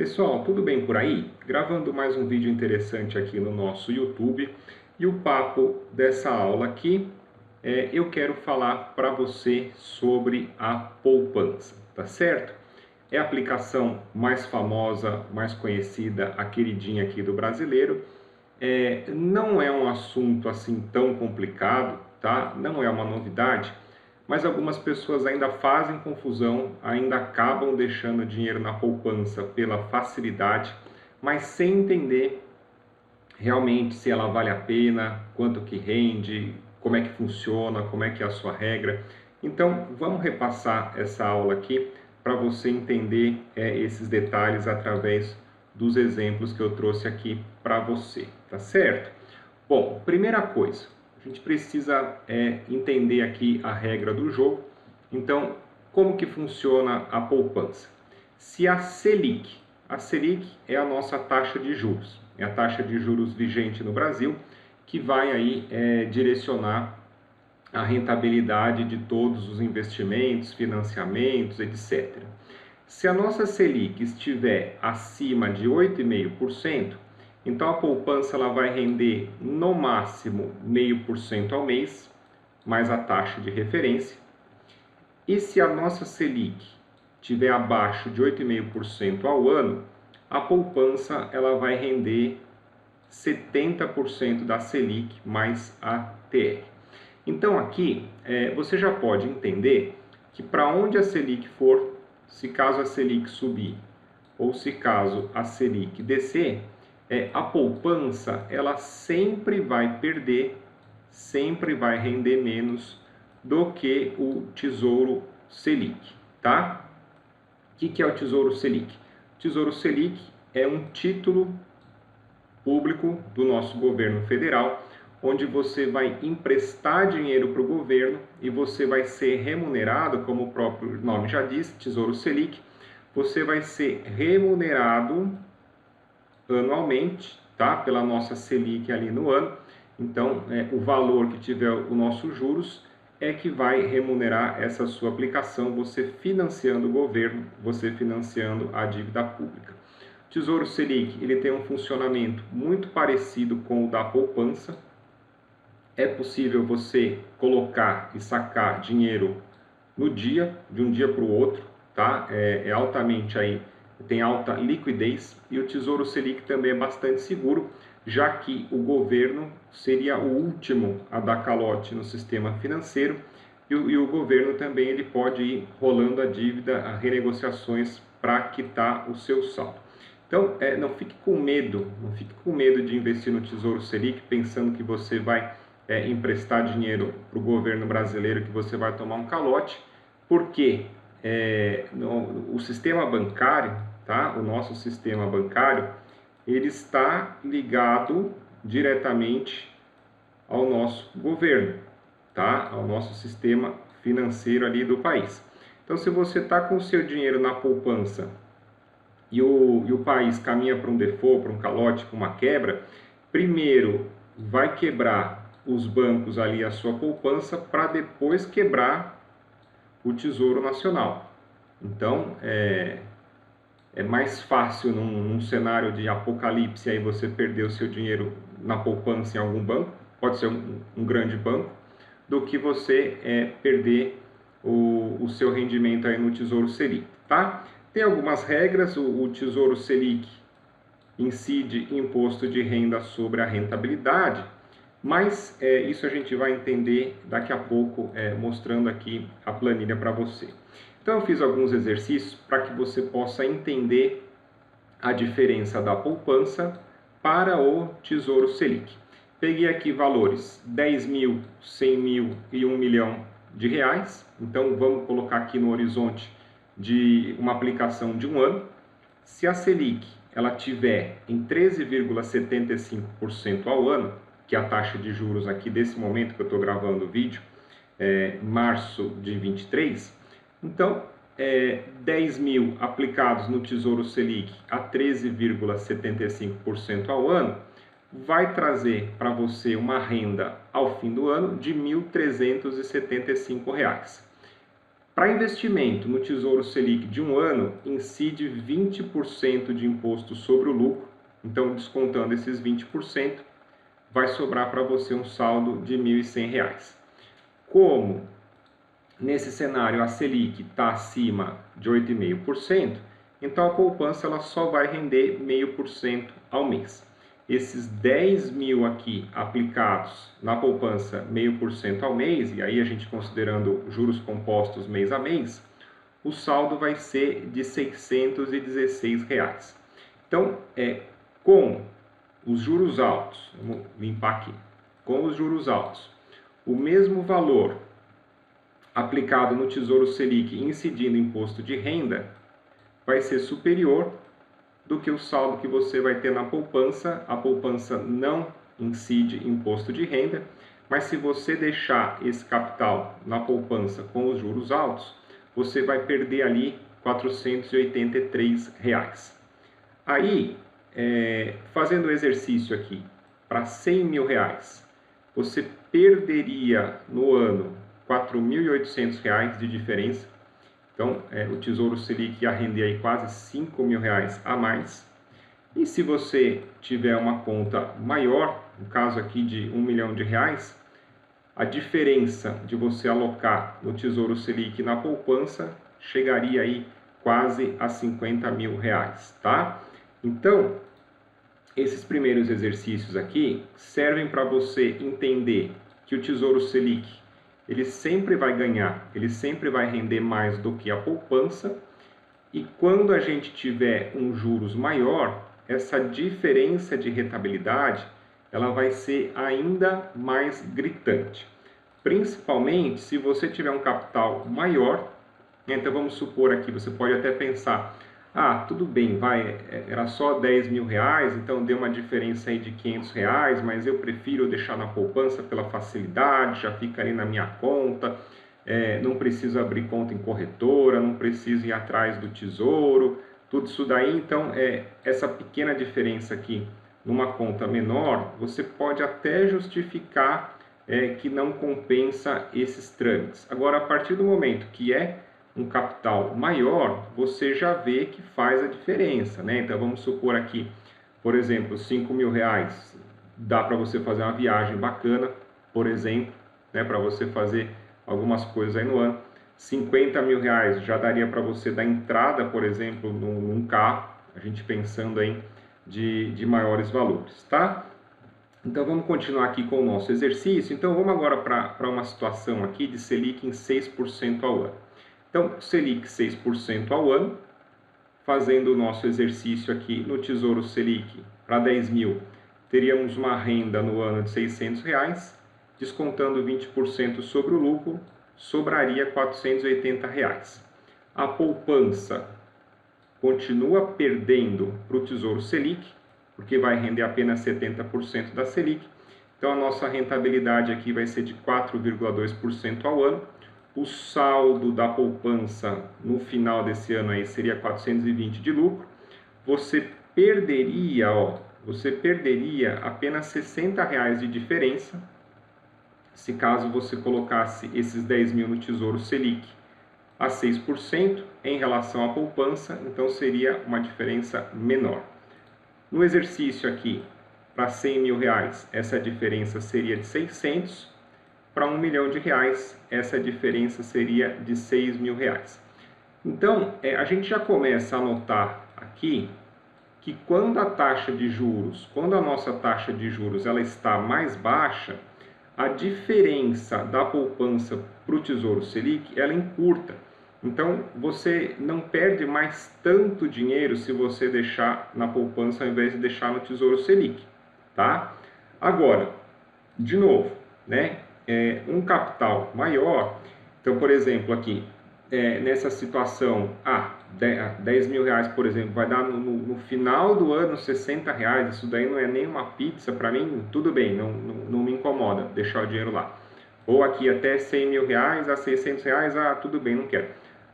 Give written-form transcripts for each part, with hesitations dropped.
Pessoal, tudo bem por aí? Gravando mais um vídeo interessante aqui no nosso YouTube. E o papo dessa aula aqui eu quero falar para você sobre a poupança, tá certo? É a aplicação mais famosa, mais conhecida, a queridinha aqui do brasileiro. Não é um assunto assim tão complicado, tá? Não é uma novidade, mas algumas pessoas ainda fazem confusão, ainda acabam deixando dinheiro na poupança pela facilidade, mas sem entender realmente se ela vale a pena, quanto que rende, como é que funciona, como é que é a sua regra. Então, vamos repassar essa aula aqui para você entender esses detalhes através dos exemplos que eu trouxe aqui para você, tá certo? Bom, primeira coisa, a gente precisa entender aqui a regra do jogo. Então, como que funciona a poupança? Se a Selic é a nossa taxa de juros, é a taxa de juros vigente no Brasil, que vai aí direcionar a rentabilidade de todos os investimentos, financiamentos, etc. Se a nossa Selic estiver acima de 8,5%, então a poupança ela vai render no máximo 0,5% ao mês, mais a taxa de referência. E se a nossa Selic estiver abaixo de 8,5% ao ano, a poupança ela vai render 70% da Selic mais a TR. Então aqui você já pode entender que para onde a Selic for, se caso a Selic subir ou se caso a Selic descer, a poupança ela sempre vai perder, sempre vai render menos do que o Tesouro Selic, tá? O que é o Tesouro Selic? O Tesouro Selic é um título público do nosso governo federal, onde você vai emprestar dinheiro para o governo e você vai ser remunerado, como o próprio nome já diz, Tesouro Selic, você vai ser remunerado anualmente, tá? Pela nossa Selic ali no ano. Então, o valor que tiver os nossos juros é que vai remunerar essa sua aplicação, você financiando o governo, você financiando a dívida pública. O Tesouro Selic ele tem um funcionamento muito parecido com o da poupança. É possível você colocar e sacar dinheiro no dia, de um dia para o outro, tá? Altamente aí, tem alta liquidez, e o Tesouro Selic também é bastante seguro, já que o governo seria o último a dar calote no sistema financeiro, e o governo também ele pode ir rolando a dívida, a renegociações para quitar o seu saldo. Então, não fique com medo, de investir no Tesouro Selic pensando que você vai emprestar dinheiro para o governo brasileiro, que você vai tomar um calote, porque o sistema bancário, tá? O nosso sistema bancário, ele está ligado diretamente ao nosso governo, tá? Ao nosso sistema financeiro ali do país. Então, se você está com o seu dinheiro na poupança e o país caminha para um default, para um calote, para uma quebra, primeiro vai quebrar os bancos ali a sua poupança para depois quebrar o Tesouro Nacional. Então, é mais fácil num cenário de apocalipse aí você perder o seu dinheiro na poupança em algum banco, pode ser um grande banco, do que você perder o seu rendimento aí no Tesouro Selic, tá? Tem algumas regras, o Tesouro Selic incide imposto de renda sobre a rentabilidade, mas isso a gente vai entender daqui a pouco, mostrando aqui a planilha para você. Então eu fiz alguns exercícios para que você possa entender a diferença da poupança para o Tesouro Selic. Peguei aqui valores 10 mil, 100 mil e 1 milhão de reais. Então vamos colocar aqui no horizonte de uma aplicação de um ano. Se a Selic ela tiver em 13,75% ao ano, que é a taxa de juros aqui desse momento que eu estou gravando o vídeo, março de 23, então 10 mil aplicados no Tesouro Selic a 13,75% ao ano, vai trazer para você uma renda ao fim do ano de R$ 1.375. Para investimento no Tesouro Selic de um ano, incide 20% de imposto sobre o lucro. Então, descontando esses 20%, vai sobrar para você um saldo de R$ 1.100. Como nesse cenário a Selic está acima de 8,5%, então a poupança ela só vai render 0,5% ao mês. Esses 10 mil aqui aplicados na poupança 0,5% ao mês, e aí a gente considerando juros compostos mês a mês, o saldo vai ser de R$ 616. Então, com os juros altos, vamos limpar aqui, com os juros altos, o mesmo valor aplicado no Tesouro Selic incidindo imposto de renda vai ser superior do que o saldo que você vai ter na poupança. A poupança não incide imposto de renda, mas se você deixar esse capital na poupança com os juros altos, você vai perder ali R$ 483. Aí, fazendo o exercício aqui, para R$ 100 mil, você perderia no ano R$ 4.800 de diferença. Então, o Tesouro Selic ia render aí quase R$ 5 mil a mais. E se você tiver uma conta maior, no caso aqui de R$ 1 milhão, a diferença de você alocar no Tesouro Selic e na poupança chegaria aí quase a R$ 50 mil, tá? Então, esses primeiros exercícios aqui servem para você entender que o Tesouro Selic ele sempre vai ganhar, ele sempre vai render mais do que a poupança, e quando a gente tiver um juros maior, essa diferença de rentabilidade ela vai ser ainda mais gritante, principalmente se você tiver um capital maior. Então vamos supor aqui, você pode até pensar, tudo bem, era só 10 mil reais, então deu uma diferença aí de 500 reais, mas eu prefiro deixar na poupança pela facilidade, já fica ali na minha conta, não preciso abrir conta em corretora, não preciso ir atrás do tesouro, tudo isso daí. Então, essa pequena diferença aqui numa conta menor, você pode até justificar que não compensa esses trâmites. Agora, a partir do momento que um capital maior, você já vê que faz a diferença, né? Então vamos supor aqui, por exemplo, 5 mil reais, dá para você fazer uma viagem bacana, por exemplo, né? Para você fazer algumas coisas aí no ano. 50 mil reais já daria para você dar entrada, por exemplo, num carro, a gente pensando aí de maiores valores, tá? Então vamos continuar aqui com o nosso exercício. Então vamos agora para uma situação aqui de Selic em 6% ao ano. Então, Selic 6% ao ano, fazendo o nosso exercício aqui no Tesouro Selic para 10 mil, teríamos uma renda no ano de R$ 600, descontando 20% sobre o lucro, sobraria R$ 480. A poupança continua perdendo para o Tesouro Selic, porque vai render apenas 70% da Selic, então a nossa rentabilidade aqui vai ser de 4,2% ao ano. O saldo da poupança no final desse ano aí seria 420 de lucro. Você perderia apenas R$ 60 de diferença, se caso você colocasse esses 10 mil no Tesouro Selic a 6% em relação à poupança, então seria uma diferença menor. No exercício aqui, para 100 mil reais, essa diferença seria de 600. Para R$ 1 milhão, essa diferença seria de R$ 6 mil. Então, a gente já começa a notar aqui que quando a nossa taxa de juros ela está mais baixa, a diferença da poupança para o Tesouro Selic ela encurta. Então, você não perde mais tanto dinheiro se você deixar na poupança ao invés de deixar no Tesouro Selic, tá? Agora, de novo, né? Um capital maior, então, por exemplo, aqui, nessa situação, 10 mil reais, por exemplo, vai dar no final do ano R$ 60, isso daí não é nem uma pizza, para mim, tudo bem, não me incomoda deixar o dinheiro lá. Ou aqui até 100 mil reais, a 600 reais, tudo bem, não quero.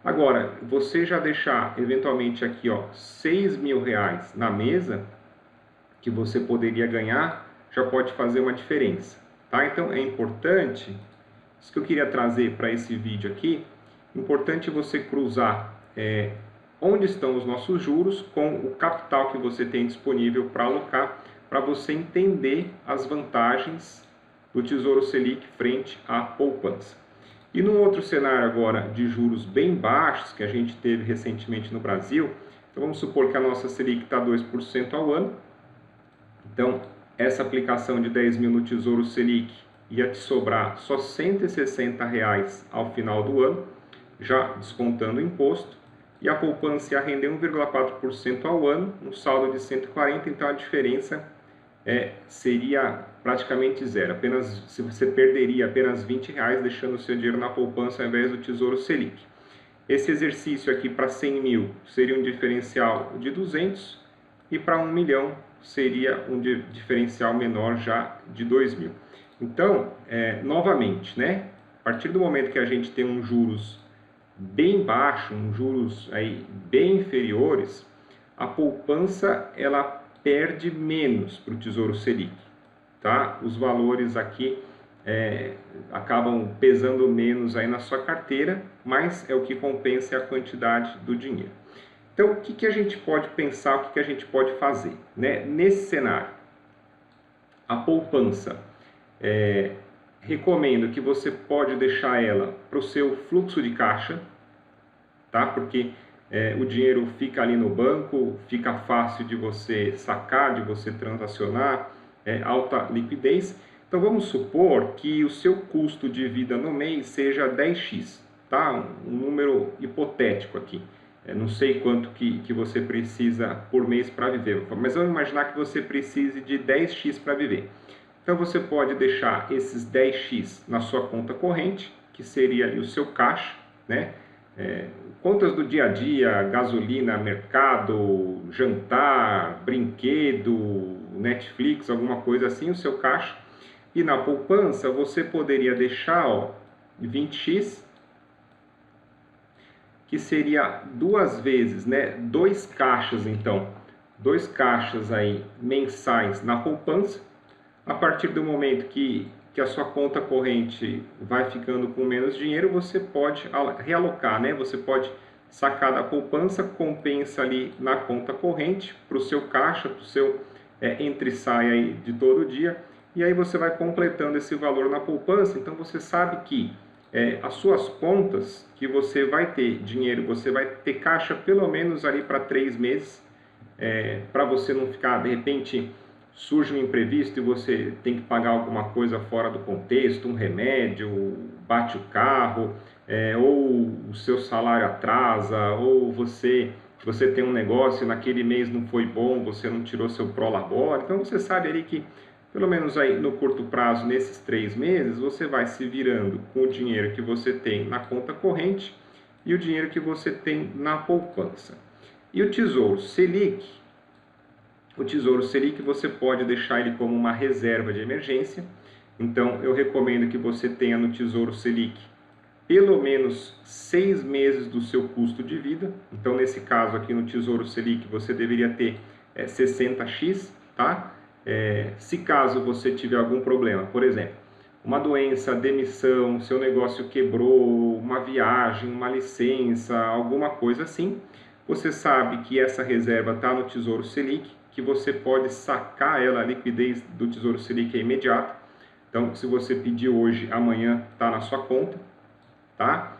Agora, você já deixar, eventualmente aqui, 6 mil reais na mesa, que você poderia ganhar, já pode fazer uma diferença. Tá? Então é importante, isso que eu queria trazer para esse vídeo aqui, Importante você cruzar onde estão os nossos juros com o capital que você tem disponível para alocar, para você entender as vantagens do Tesouro Selic frente à poupança. E num outro cenário agora de juros bem baixos que a gente teve recentemente no Brasil, então vamos supor que a nossa Selic está 2% ao ano. Então, essa aplicação de 10 mil no Tesouro Selic ia te sobrar só R$ 160 ao final do ano, já descontando o imposto, e a poupança ia render 1,4% ao ano, um saldo de 140, então a diferença seria praticamente zero. Se você perderia apenas R$ 20 deixando o seu dinheiro na poupança ao invés do Tesouro Selic. Esse exercício aqui para 100 mil seria um diferencial de 200 e para 1 milhão seria um diferencial menor já de 2 mil. Então, novamente, né? A partir do momento que a gente tem um juros bem baixo, juros aí bem inferiores, a poupança ela perde menos para o Tesouro Selic, tá? Os valores aqui acabam pesando menos aí na sua carteira, mas é o que compensa a quantidade do dinheiro. Então, o que a gente pode pensar, o que a gente pode fazer, né? Nesse cenário, a poupança, recomendo que você pode deixar ela para o seu fluxo de caixa, tá? Porque o dinheiro fica ali no banco, fica fácil de você sacar, de você transacionar, alta liquidez. Então vamos supor que o seu custo de vida no mês seja 10x, tá? Um número hipotético aqui. Não sei quanto que você precisa por mês para viver, mas vamos imaginar que você precise de 10x para viver. Então você pode deixar esses 10x na sua conta corrente, que seria ali o seu caixa, né? Contas do dia a dia, gasolina, mercado, jantar, brinquedo, Netflix, alguma coisa assim, o seu caixa. E na poupança você poderia deixar 20x, que seria 2 vezes, né? 2 caixas então, 2 caixas aí mensais na poupança. A partir do momento que a sua conta corrente vai ficando com menos dinheiro, você pode realocar, né? Você pode sacar da poupança, compensa ali na conta corrente, para o seu caixa, para o seu entre e sai aí de todo dia, e aí você vai completando esse valor na poupança. Então você sabe que as suas contas, que você vai ter dinheiro, você vai ter caixa pelo menos ali para 3 meses, para você não ficar, de repente, surge um imprevisto e você tem que pagar alguma coisa fora do contexto, um remédio, bate o carro, ou o seu salário atrasa, ou você tem um negócio e naquele mês não foi bom, você não tirou seu prolabore. Então você sabe ali que, pelo menos aí no curto prazo, nesses 3 meses, você vai se virando com o dinheiro que você tem na conta corrente e o dinheiro que você tem na poupança. E o Tesouro Selic, você pode deixar ele como uma reserva de emergência. Então eu recomendo que você tenha no Tesouro Selic pelo menos 6 meses do seu custo de vida. Então nesse caso aqui no Tesouro Selic você deveria ter 60x, tá? Se caso você tiver algum problema, por exemplo, uma doença, demissão, seu negócio quebrou, uma viagem, uma licença, alguma coisa assim, você sabe que essa reserva está no Tesouro Selic, que você pode sacar ela, a liquidez do Tesouro Selic é imediata. Então, se você pedir hoje, amanhã está na sua conta, tá?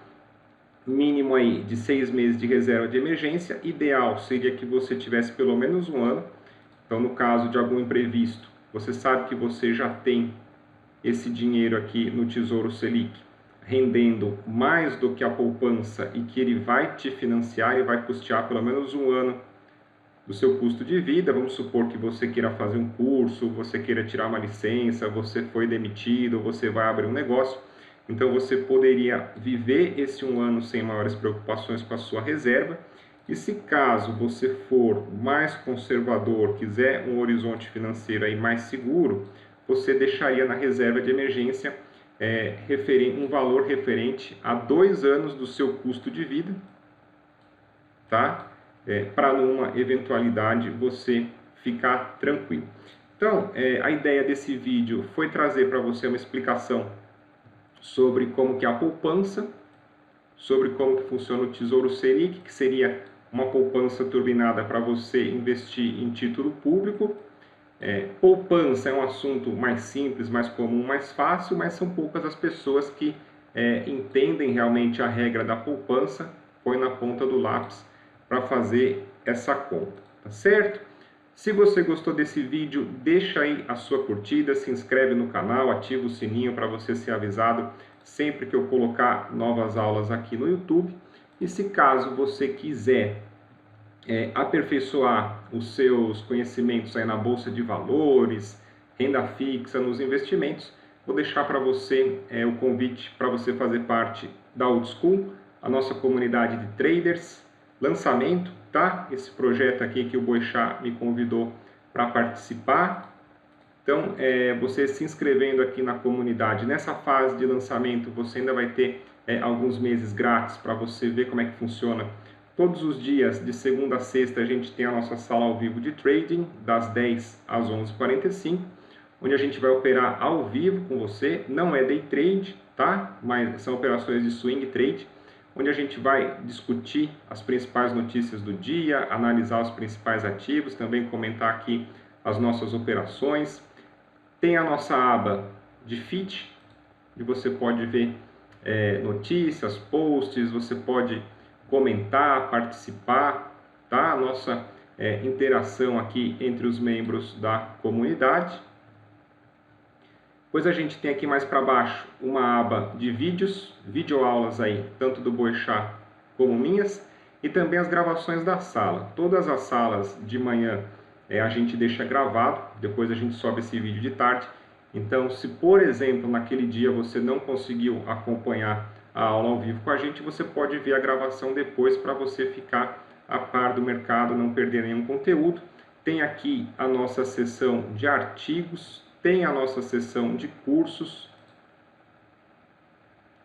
Mínimo aí de 6 meses de reserva de emergência. Ideal seria que você tivesse pelo menos 1 ano. Então, no caso de algum imprevisto, você sabe que você já tem esse dinheiro aqui no Tesouro Selic rendendo mais do que a poupança e que ele vai te financiar e vai custear pelo menos 1 ano do seu custo de vida. Vamos supor que você queira fazer um curso, você queira tirar uma licença, você foi demitido, você vai abrir um negócio. Então você poderia viver esse 1 ano sem maiores preocupações com a sua reserva. E se caso você for mais conservador, quiser um horizonte financeiro aí mais seguro, você deixaria na reserva de emergência um valor referente a 2 anos do seu custo de vida, tá? Para numa eventualidade você ficar tranquilo. Então, a ideia desse vídeo foi trazer para você uma explicação sobre como que a poupança, sobre como que funciona o Tesouro Selic, que seria uma poupança turbinada para você investir em título público. Poupança é um assunto mais simples, mais comum, mais fácil, mas são poucas as pessoas que entendem realmente a regra da poupança, põe na ponta do lápis para fazer essa conta, tá certo? Se você gostou desse vídeo, deixa aí a sua curtida, se inscreve no canal, ativa o sininho para você ser avisado sempre que eu colocar novas aulas aqui no YouTube. E se caso você quiser aperfeiçoar os seus conhecimentos aí na Bolsa de Valores, renda fixa, nos investimentos, vou deixar para você o convite para você fazer parte da Old School, a nossa comunidade de traders, lançamento, tá? Esse projeto aqui que o Boixá me convidou para participar. Então, você se inscrevendo aqui na comunidade, nessa fase de lançamento, você ainda vai ter alguns meses grátis para você ver como é que funciona. Todos os dias, de segunda a sexta, a gente tem a nossa sala ao vivo de trading, das 10 às 11h45, onde a gente vai operar ao vivo com você. Não é day trade, tá? Mas são operações de swing trade, onde a gente vai discutir as principais notícias do dia, analisar os principais ativos, também comentar aqui as nossas operações. Tem a nossa aba de feed, onde você pode ver notícias, posts, você pode comentar, participar, tá? A nossa interação aqui entre os membros da comunidade. Depois a gente tem aqui mais para baixo uma aba de vídeos, videoaulas aí, tanto do Boixá como minhas, e também as gravações da sala. Todas as salas de manhã a gente deixa gravado, depois a gente sobe esse vídeo de tarde. Então, se por exemplo, naquele dia você não conseguiu acompanhar a aula ao vivo com a gente, você pode ver a gravação depois para você ficar a par do mercado, não perder nenhum conteúdo. Tem aqui a nossa seção de artigos, tem a nossa seção de cursos.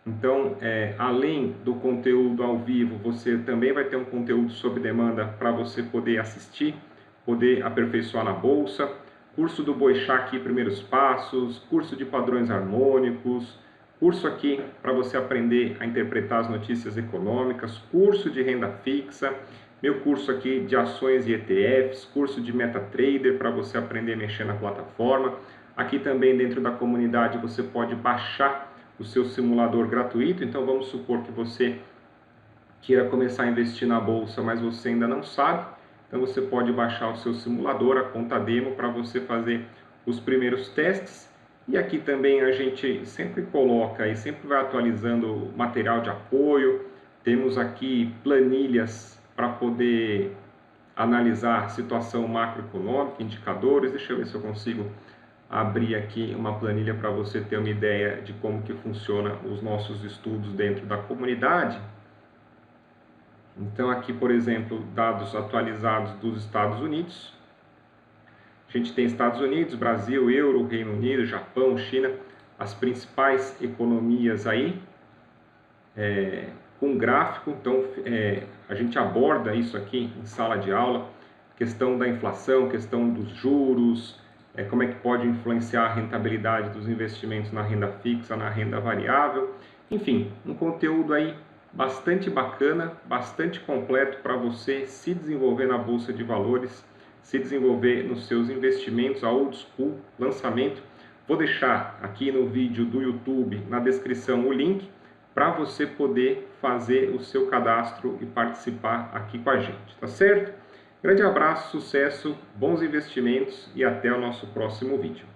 Então, além do conteúdo ao vivo, você também vai ter um conteúdo sob demanda para você poder assistir, poder aperfeiçoar na bolsa. Curso do Boixá aqui, primeiros passos, curso de padrões harmônicos, curso aqui para você aprender a interpretar as notícias econômicas, curso de renda fixa, meu curso aqui de ações e ETFs, curso de MetaTrader para você aprender a mexer na plataforma. Aqui também dentro da comunidade você pode baixar o seu simulador gratuito. Então vamos supor que você queira começar a investir na bolsa, mas você ainda não sabe. Então você pode baixar o seu simulador, a conta demo, para você fazer os primeiros testes. E aqui também a gente sempre coloca e sempre vai atualizando material de apoio. Temos aqui planilhas para poder analisar a situação macroeconômica, indicadores. Deixa eu ver se eu consigo abrir aqui uma planilha para você ter uma ideia de como que funciona os nossos estudos dentro da comunidade. Então aqui, por exemplo, dados atualizados dos Estados Unidos. A gente tem Estados Unidos, Brasil, Euro, Reino Unido, Japão, China, as principais economias aí, com gráfico. Então a gente aborda isso aqui em sala de aula, questão da inflação, questão dos juros, como é que pode influenciar a rentabilidade dos investimentos na renda fixa, na renda variável. Enfim, um conteúdo aí bastante bacana, bastante completo para você se desenvolver na Bolsa de Valores, se desenvolver nos seus investimentos, a Old School, lançamento. Vou deixar aqui no vídeo do YouTube, na descrição, o link para você poder fazer o seu cadastro e participar aqui com a gente, tá certo? Grande abraço, sucesso, bons investimentos e até o nosso próximo vídeo.